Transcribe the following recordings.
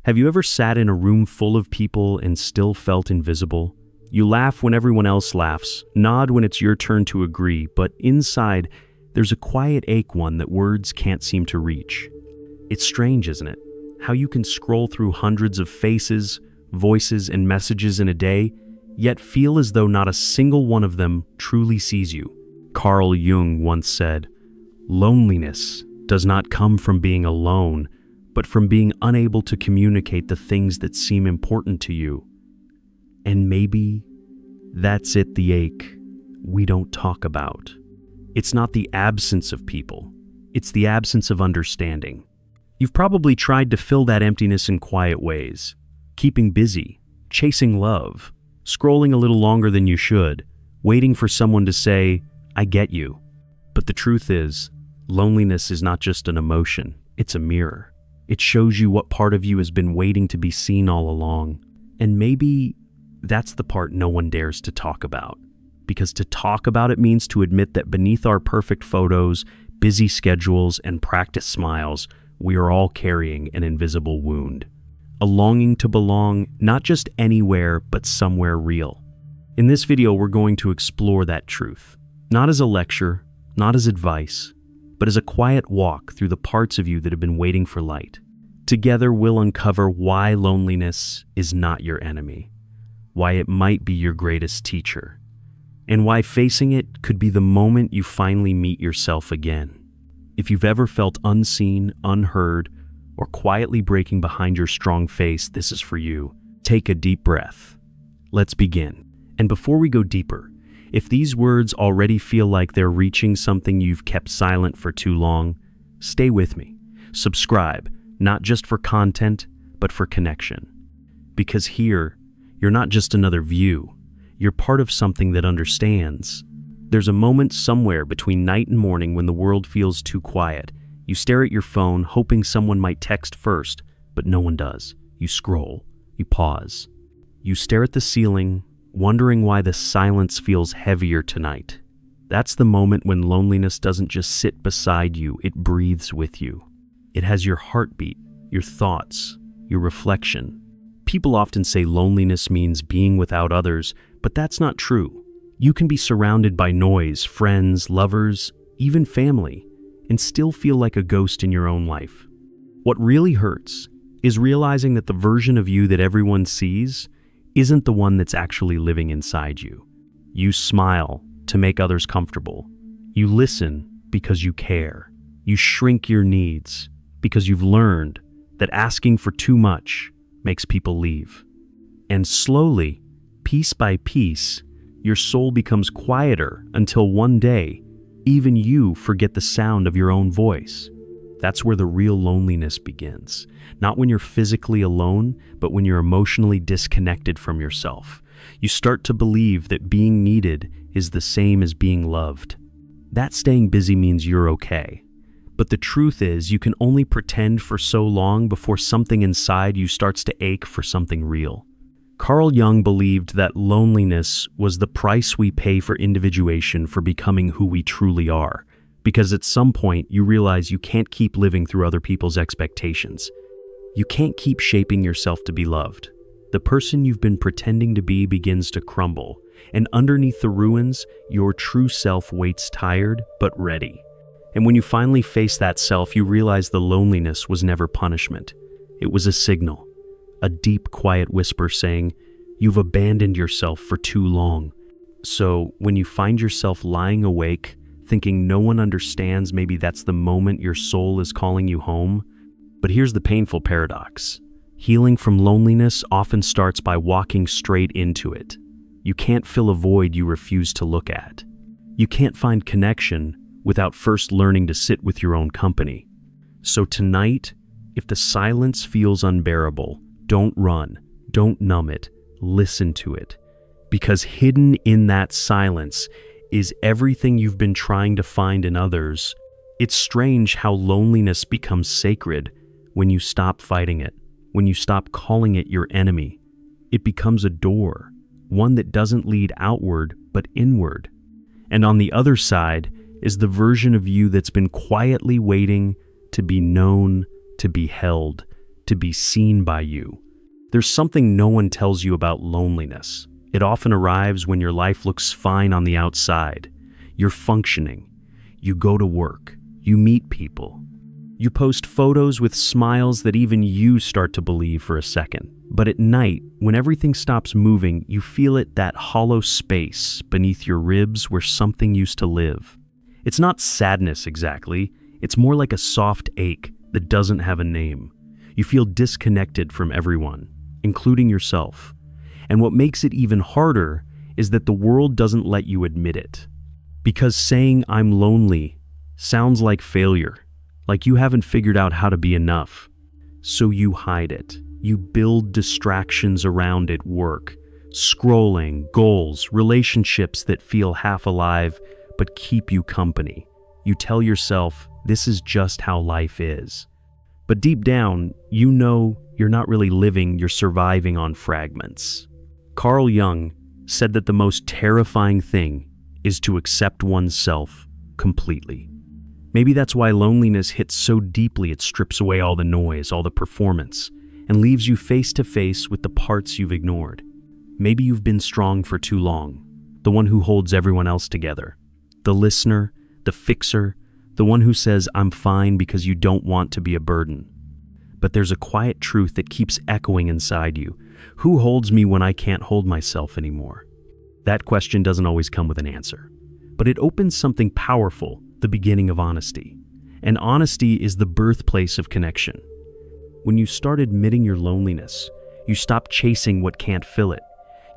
Have you ever sat in a room full of people and still felt invisible? You laugh when everyone else laughs, nod when it's your turn to agree, but inside, there's a quiet ache one that words can't seem to reach. It's strange, isn't it? How you can scroll through hundreds of faces, voices, and messages in a day, yet feel as though not a single one of them truly sees you. Carl Jung once said, "Loneliness does not come from being alone, but from being unable to communicate the things that seem important to you." And maybe that's it, the ache we don't talk about. It's not the absence of people, it's the absence of understanding. You've probably tried to fill that emptiness in quiet ways, keeping busy, chasing love, scrolling a little longer than you should, waiting for someone to say, "I get you." But the truth is, loneliness is not just an emotion, it's a mirror. It shows you what part of you has been waiting to be seen all along. And maybe that's the part no one dares to talk about. Because to talk about it means to admit that beneath our perfect photos, busy schedules, and practice smiles, we are all carrying an invisible wound. A longing to belong, not just anywhere, but somewhere real. In this video, we're going to explore that truth. Not as a lecture, not as advice, but as a quiet walk through the parts of you that have been waiting for light. Together, we'll uncover why loneliness is not your enemy, why it might be your greatest teacher, and why facing it could be the moment you finally meet yourself again. If you've ever felt unseen, unheard, or quietly breaking behind your strong face, this is for you. Take a deep breath. Let's begin. And before we go deeper, if these words already feel like they're reaching something you've kept silent for too long, stay with me. Subscribe, not just for content, but for connection. Because here, you're not just another view, you're part of something that understands. There's a moment somewhere between night and morning when the world feels too quiet. You stare at your phone, hoping someone might text first, but no one does. You scroll, you pause. You stare at the ceiling, wondering why the silence feels heavier tonight. That's the moment when loneliness doesn't just sit beside you, it breathes with you. It has your heartbeat, your thoughts, your reflection. People often say loneliness means being without others, but that's not true. You can be surrounded by noise, friends, lovers, even family, and still feel like a ghost in your own life. What really hurts is realizing that the version of you that everyone sees isn't the one that's actually living inside you. You smile to make others comfortable. You listen because you care. You shrink your needs because you've learned that asking for too much makes people leave. And slowly, piece by piece, your soul becomes quieter until one day, even you forget the sound of your own voice. That's where the real loneliness begins. Not when you're physically alone, but when you're emotionally disconnected from yourself. You start to believe that being needed is the same as being loved. That staying busy means you're okay. But the truth is, you can only pretend for so long before something inside you starts to ache for something real. Carl Jung believed that loneliness was the price we pay for individuation, for becoming who we truly are. Because at some point, you realize you can't keep living through other people's expectations. You can't keep shaping yourself to be loved. The person you've been pretending to be begins to crumble, and underneath the ruins, your true self waits tired but ready. And when you finally face that self, you realize the loneliness was never punishment. It was a signal, a deep, quiet whisper saying, "You've abandoned yourself for too long." So when you find yourself lying awake, thinking no one understands, maybe that's the moment your soul is calling you home. But here's the painful paradox. Healing from loneliness often starts by walking straight into it. You can't fill a void you refuse to look at. You can't find connection without first learning to sit with your own company. So tonight, if the silence feels unbearable, don't run, don't numb it, listen to it. Because hidden in that silence is everything you've been trying to find in others. It's strange how loneliness becomes sacred when you stop fighting it, when you stop calling it your enemy. It becomes a door, one that doesn't lead outward but inward. And on the other side is the version of you that's been quietly waiting to be known, to be held, to be seen by you. There's something no one tells you about loneliness. It often arrives when your life looks fine on the outside. You're functioning. You go to work. You meet people. You post photos with smiles that even you start to believe for a second. But at night, when everything stops moving, you feel it, that hollow space beneath your ribs where something used to live. It's not sadness exactly. It's more like a soft ache that doesn't have a name. You feel disconnected from everyone, including yourself. And what makes it even harder is that the world doesn't let you admit it. Because saying I'm lonely sounds like failure, like you haven't figured out how to be enough. So you hide it. You build distractions around it: work, scrolling, goals, relationships that feel half alive but keep you company. You tell yourself this is just how life is. But deep down, you know you're not really living, you're surviving on fragments. Carl Jung said that the most terrifying thing is to accept oneself completely. Maybe that's why loneliness hits so deeply it strips away all the noise, all the performance, and leaves you face to face with the parts you've ignored. Maybe you've been strong for too long, the one who holds everyone else together, the listener, the fixer, the one who says I'm fine because you don't want to be a burden. But there's a quiet truth that keeps echoing inside you. Who holds me when I can't hold myself anymore? That question doesn't always come with an answer, but it opens something powerful, the beginning of honesty. And honesty is the birthplace of connection. When you start admitting your loneliness, you stop chasing what can't fill it.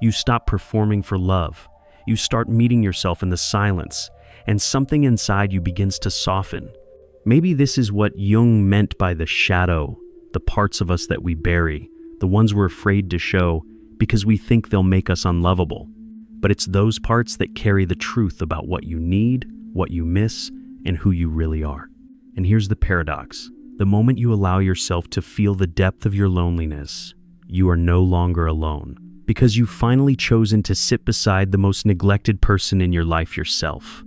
You stop performing for love. You start meeting yourself in the silence, and something inside you begins to soften. Maybe this is what Jung meant by the shadow, the parts of us that we bury, the ones we're afraid to show because we think they'll make us unlovable. But it's those parts that carry the truth about what you need, what you miss, and who you really are. And here's the paradox. The moment you allow yourself to feel the depth of your loneliness, you are no longer alone, because you've finally chosen to sit beside the most neglected person in your life, yourself.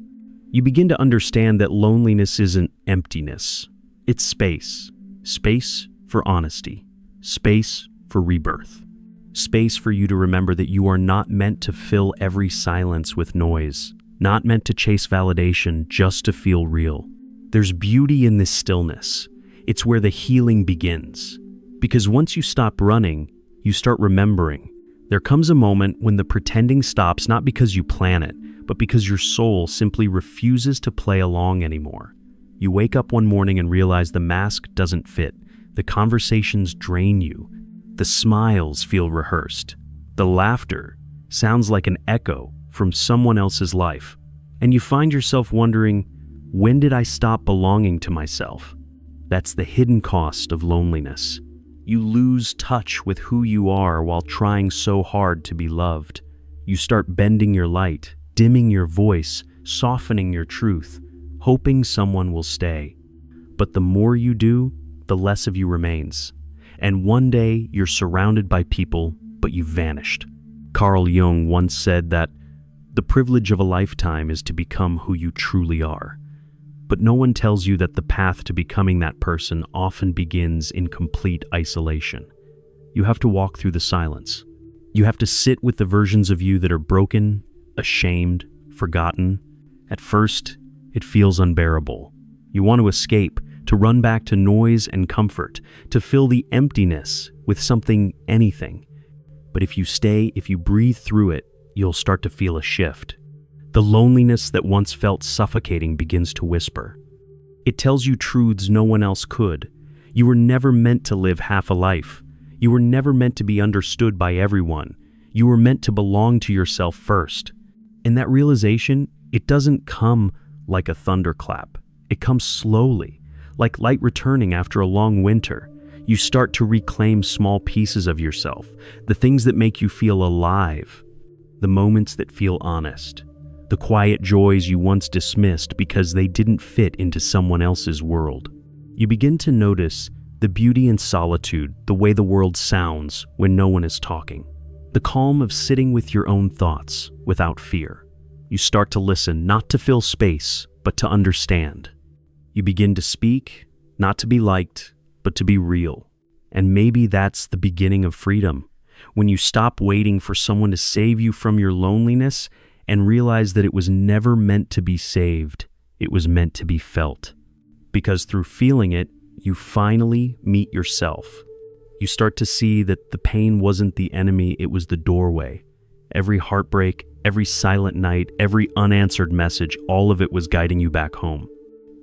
You begin to understand that loneliness isn't emptiness. It's space. Space for honesty. Space for rebirth. Space for you to remember that you are not meant to fill every silence with noise, not meant to chase validation just to feel real. There's beauty in this stillness. It's where the healing begins. Because once you stop running, you start remembering. There comes a moment when the pretending stops, not because you plan it, but because your soul simply refuses to play along anymore. You wake up one morning and realize the mask doesn't fit. The conversations drain you. The smiles feel rehearsed. The laughter sounds like an echo from someone else's life. And you find yourself wondering, when did I stop belonging to myself? That's the hidden cost of loneliness. You lose touch with who you are while trying so hard to be loved. You start bending your light, dimming your voice, softening your truth, hoping someone will stay. But the more you do, the less of you remains. And one day you're surrounded by people, but you've vanished. Carl Jung once said that the privilege of a lifetime is to become who you truly are. But no one tells you that the path to becoming that person often begins in complete isolation. You have to walk through the silence. You have to sit with the versions of you that are broken, ashamed, forgotten. At first, it feels unbearable. You want to escape, to run back to noise and comfort, to fill the emptiness with something, anything. But if you stay, if you breathe through it, you'll start to feel a shift. The loneliness that once felt suffocating begins to whisper. It tells you truths no one else could. You were never meant to live half a life. You were never meant to be understood by everyone. You were meant to belong to yourself first. And that realization, it doesn't come like a thunderclap. It comes slowly, like light returning after a long winter. You start to reclaim small pieces of yourself, the things that make you feel alive, the moments that feel honest, the quiet joys you once dismissed because they didn't fit into someone else's world. You begin to notice the beauty in solitude, the way the world sounds when no one is talking, the calm of sitting with your own thoughts without fear. You start to listen, not to fill space, but to understand. You begin to speak, not to be liked, but to be real. And maybe that's the beginning of freedom, when you stop waiting for someone to save you from your loneliness and realize that it was never meant to be saved, it was meant to be felt. Because through feeling it, you finally meet yourself. You start to see that the pain wasn't the enemy, it was the doorway. Every heartbreak, every silent night, every unanswered message, all of it was guiding you back home.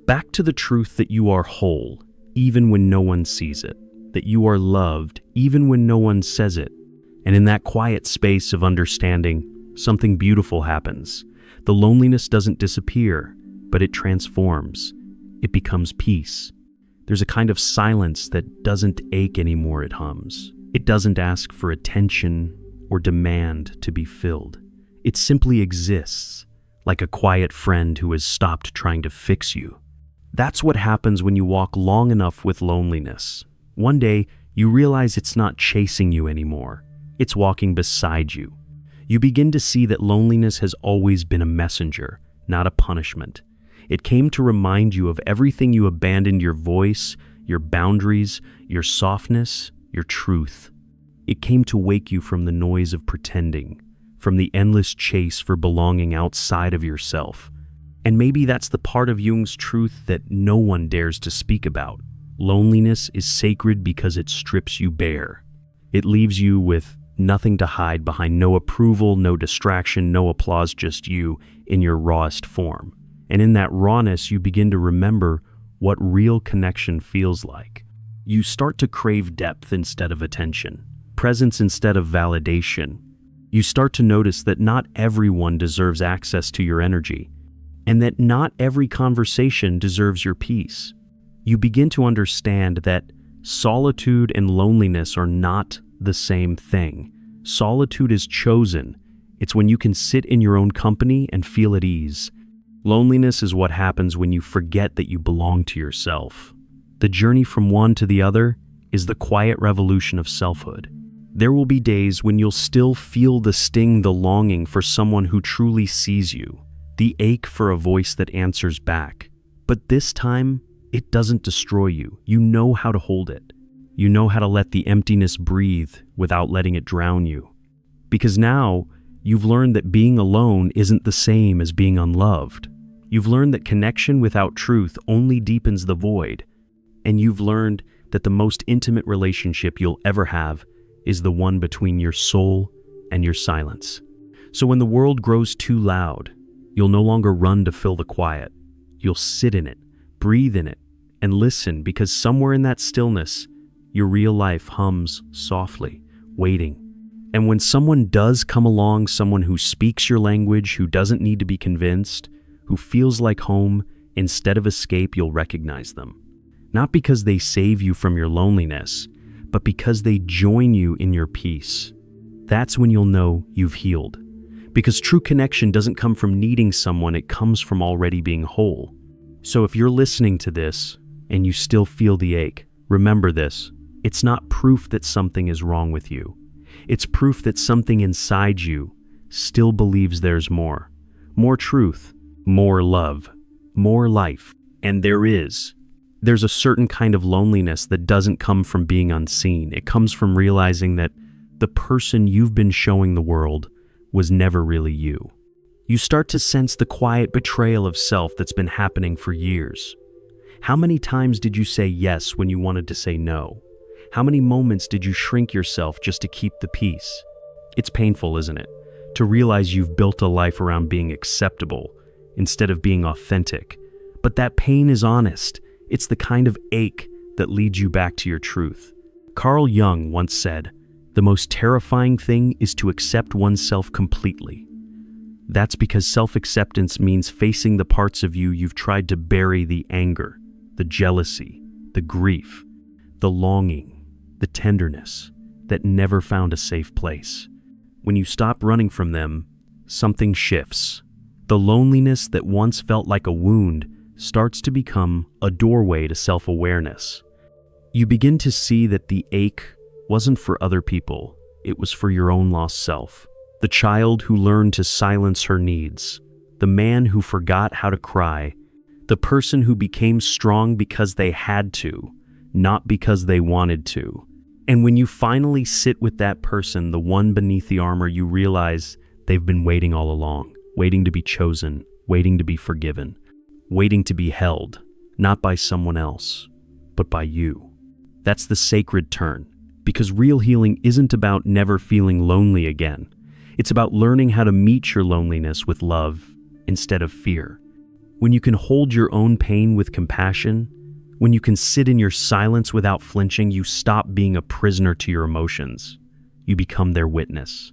Back to the truth that you are whole, even when no one sees it. That you are loved, even when no one says it. And in that quiet space of understanding, something beautiful happens. The loneliness doesn't disappear, but it transforms. It becomes peace. There's a kind of silence that doesn't ache anymore, it hums. It doesn't ask for attention or demand to be filled. It simply exists, like a quiet friend who has stopped trying to fix you. That's what happens when you walk long enough with loneliness. One day, you realize it's not chasing you anymore. It's walking beside you. You begin to see that loneliness has always been a messenger, not a punishment. It came to remind you of everything you abandoned: your voice, your boundaries, your softness, your truth. It came to wake you from the noise of pretending, from the endless chase for belonging outside of yourself. And maybe that's the part of Jung's truth that no one dares to speak about. Loneliness is sacred because it strips you bare. It leaves you with nothing to hide behind, no approval, no distraction, no applause, just you in your rawest form. And in that rawness, you begin to remember what real connection feels like. You start to crave depth instead of attention, presence instead of validation. You start to notice that not everyone deserves access to your energy, and that not every conversation deserves your peace. You begin to understand that solitude and loneliness are not the same thing. Solitude is chosen. It's when you can sit in your own company and feel at ease. Loneliness is what happens when you forget that you belong to yourself. The journey from one to the other is the quiet revolution of selfhood. There will be days when you'll still feel the sting, the longing for someone who truly sees you, the ache for a voice that answers back. But this time, it doesn't destroy you. You know how to hold it. You know how to let the emptiness breathe without letting it drown you. Because now, you've learned that being alone isn't the same as being unloved. You've learned that connection without truth only deepens the void. And you've learned that the most intimate relationship you'll ever have is the one between your soul and your silence. So when the world grows too loud, you'll no longer run to fill the quiet. You'll sit in it, breathe in it, and listen, because somewhere in that stillness, your real life hums softly, waiting. And when someone does come along, someone who speaks your language, who doesn't need to be convinced, who feels like home instead of escape, you'll recognize them. Not because they save you from your loneliness, but because they join you in your peace. That's when you'll know you've healed. Because true connection doesn't come from needing someone, it comes from already being whole. So if you're listening to this and you still feel the ache, remember this: it's not proof that something is wrong with you. It's proof that something inside you still believes there's more. More truth, more love, more life. And there's a certain kind of loneliness that doesn't come from being unseen. It comes from realizing that the person you've been showing the world was never really you. You start to sense the quiet betrayal of self that's been happening for years. How many times did you say yes when you wanted to say no? How many moments did you shrink yourself just to keep the peace? It's painful, isn't it? To realize you've built a life around being acceptable instead of being authentic. But that pain is honest. It's the kind of ache that leads you back to your truth. Carl Jung once said, "The most terrifying thing is to accept oneself completely." That's because self-acceptance means facing the parts of you you've tried to bury: the anger, the jealousy, the grief, the longing, the tenderness that never found a safe place. When you stop running from them, something shifts. The loneliness that once felt like a wound starts to become a doorway to self-awareness. You begin to see that the ache wasn't for other people, it was for your own lost self. The child who learned to silence her needs, the man who forgot how to cry, the person who became strong because they had to, not because they wanted to. And when you finally sit with that person, the one beneath the armor, you realize they've been waiting all along, waiting to be chosen, waiting to be forgiven, waiting to be held, not by someone else, but by you. That's the sacred turn, because real healing isn't about never feeling lonely again. It's about learning how to meet your loneliness with love instead of fear. When you can hold your own pain with compassion, when you can sit in your silence without flinching, you stop being a prisoner to your emotions. You become their witness.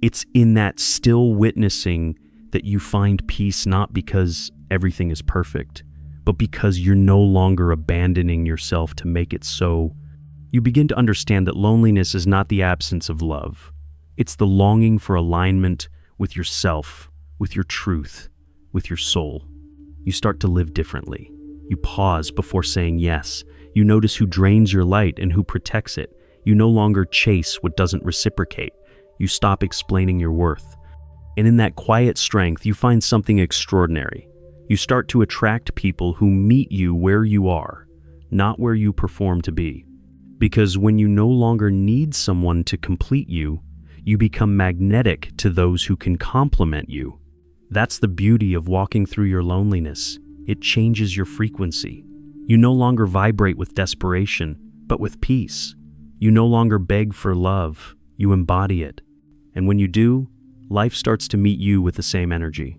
It's in that still witnessing that you find peace, not because everything is perfect, but because you're no longer abandoning yourself to make it so. You begin to understand that loneliness is not the absence of love. It's the longing for alignment with yourself, with your truth, with your soul. You start to live differently. You pause before saying yes. You notice who drains your light and who protects it. You no longer chase what doesn't reciprocate. You stop explaining your worth. And in that quiet strength, you find something extraordinary. You start to attract people who meet you where you are, not where you perform to be. Because when you no longer need someone to complete you, you become magnetic to those who can complement you. That's the beauty of walking through your loneliness. It changes your frequency. You no longer vibrate with desperation, but with peace. You no longer beg for love, you embody it. And when you do, life starts to meet you with the same energy.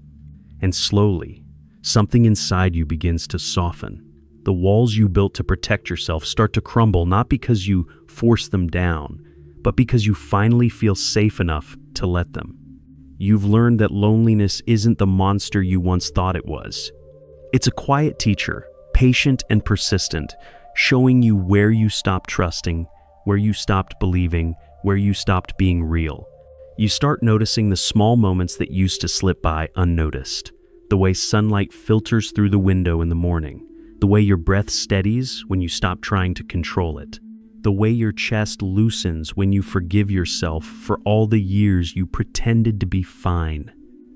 And slowly, something inside you begins to soften. The walls you built to protect yourself start to crumble, not because you force them down, but because you finally feel safe enough to let them. You've learned that loneliness isn't the monster you once thought it was. It's a quiet teacher, patient and persistent, showing you where you stopped trusting, where you stopped believing, where you stopped being real. You start noticing the small moments that used to slip by unnoticed. The way sunlight filters through the window in the morning. The way your breath steadies when you stop trying to control it. The way your chest loosens when you forgive yourself for all the years you pretended to be fine.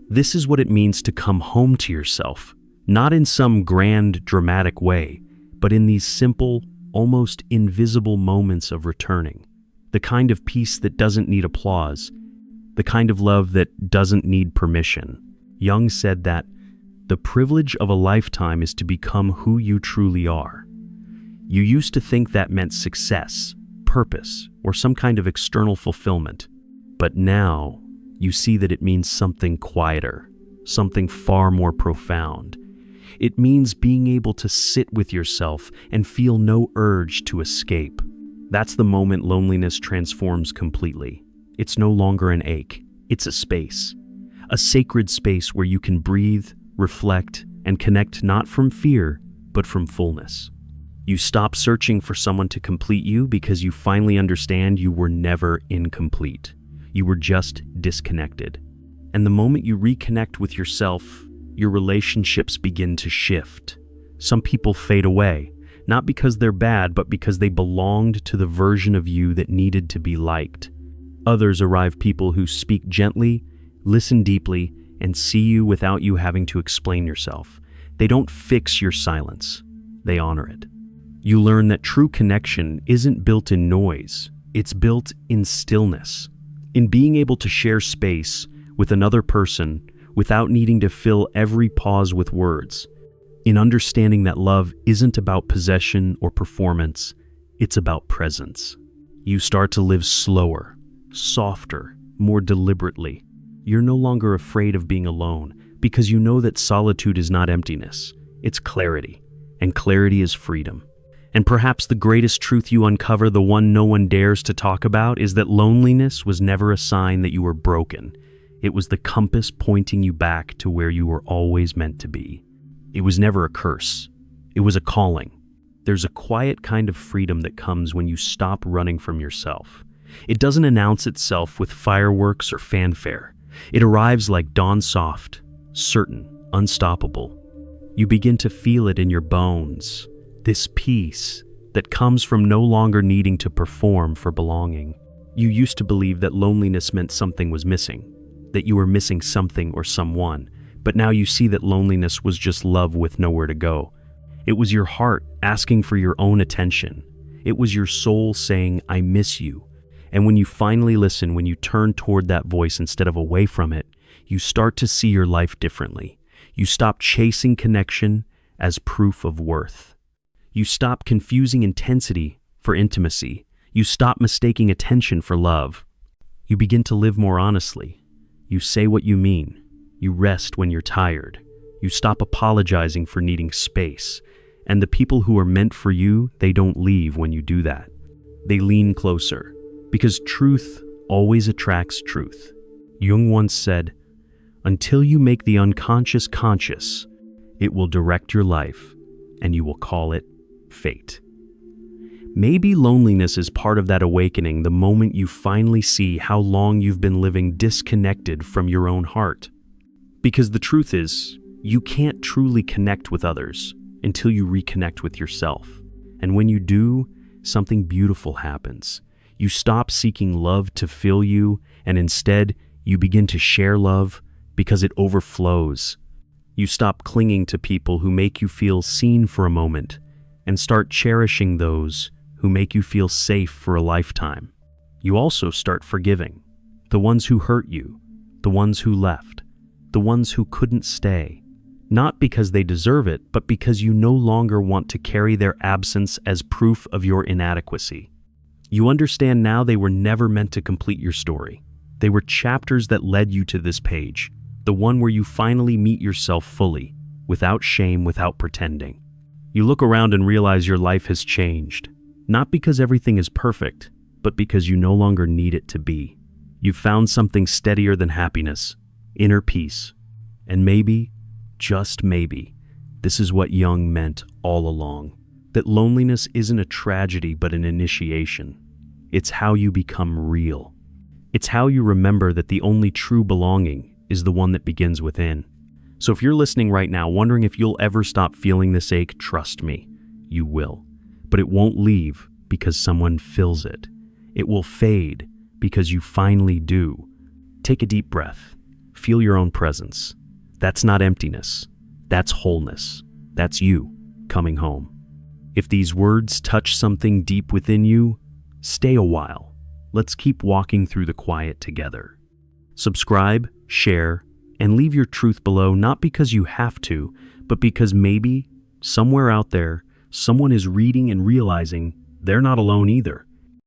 This is what it means to come home to yourself. Not in some grand, dramatic way, but in these simple, almost invisible moments of returning. The kind of peace that doesn't need applause. The kind of love that doesn't need permission. Jung said that the privilege of a lifetime is to become who you truly are. You used to think that meant success, purpose, or some kind of external fulfillment. But now, you see that it means something quieter, something far more profound. It means being able to sit with yourself and feel no urge to escape. That's the moment loneliness transforms completely. It's no longer an ache, it's a space. A sacred space where you can breathe, reflect, and connect not from fear, but from fullness. You stop searching for someone to complete you because you finally understand you were never incomplete. You were just disconnected. And the moment you reconnect with yourself, your relationships begin to shift. Some people fade away, not because they're bad, but because they belonged to the version of you that needed to be liked. Others arrive people who speak gently, listen deeply, and see you without you having to explain yourself. They don't fix your silence, they honor it. You learn that true connection isn't built in noise, it's built in stillness. In being able to share space with another person without needing to fill every pause with words. In understanding that love isn't about possession or performance, it's about presence. You start to live slower, softer, more deliberately. You're no longer afraid of being alone because you know that solitude is not emptiness, it's clarity, and clarity is freedom. And perhaps the greatest truth you uncover, the one no one dares to talk about, is that loneliness was never a sign that you were broken. It was the compass pointing you back to where you were always meant to be. It was never a curse. It was a calling. There's a quiet kind of freedom that comes when you stop running from yourself. It doesn't announce itself with fireworks or fanfare. It arrives like dawn soft, certain, unstoppable. You begin to feel it in your bones, this peace that comes from no longer needing to perform for belonging. You used to believe that loneliness meant something was missing, that you were missing something or someone, but now you see that loneliness was just love with nowhere to go. It was your heart asking for your own attention. It was your soul saying, "I miss you." And when you finally listen, when you turn toward that voice instead of away from it, you start to see your life differently. You stop chasing connection as proof of worth. You stop confusing intensity for intimacy. You stop mistaking attention for love. You begin to live more honestly. You say what you mean. You rest when you're tired. You stop apologizing for needing space. And the people who are meant for you, they don't leave when you do that. They lean closer, because truth always attracts truth. Jung once said, "Until you make the unconscious conscious, it will direct your life, and you will call it fate." Maybe loneliness is part of that awakening, the moment you finally see how long you've been living disconnected from your own heart. Because the truth is, you can't truly connect with others until you reconnect with yourself. And when you do, something beautiful happens. You stop seeking love to fill you, and instead, you begin to share love because it overflows. You stop clinging to people who make you feel seen for a moment and start cherishing those who make you feel safe for a lifetime. You also start forgiving the ones who hurt you, the ones who left, the ones who couldn't stay, not because they deserve it, but because you no longer want to carry their absence as proof of your inadequacy. You understand now they were never meant to complete your story. They were chapters that led you to this page, the one where you finally meet yourself fully, without shame, without pretending. You look around and realize your life has changed, not because everything is perfect, but because you no longer need it to be. You've found something steadier than happiness, inner peace. And maybe, just maybe, this is what Jung meant all along. That loneliness isn't a tragedy, but an initiation. It's how you become real. It's how you remember that the only true belonging is the one that begins within. So if you're listening right now, wondering if you'll ever stop feeling this ache, trust me, you will. But it won't leave because someone fills it. It will fade because you finally do. Take a deep breath. Feel your own presence. That's not emptiness. That's wholeness. That's you coming home. If these words touch something deep within you, stay a while. Let's keep walking through the quiet together. Subscribe, share, and leave your truth below, not because you have to, but because maybe, somewhere out there, someone is reading and realizing they're not alone either.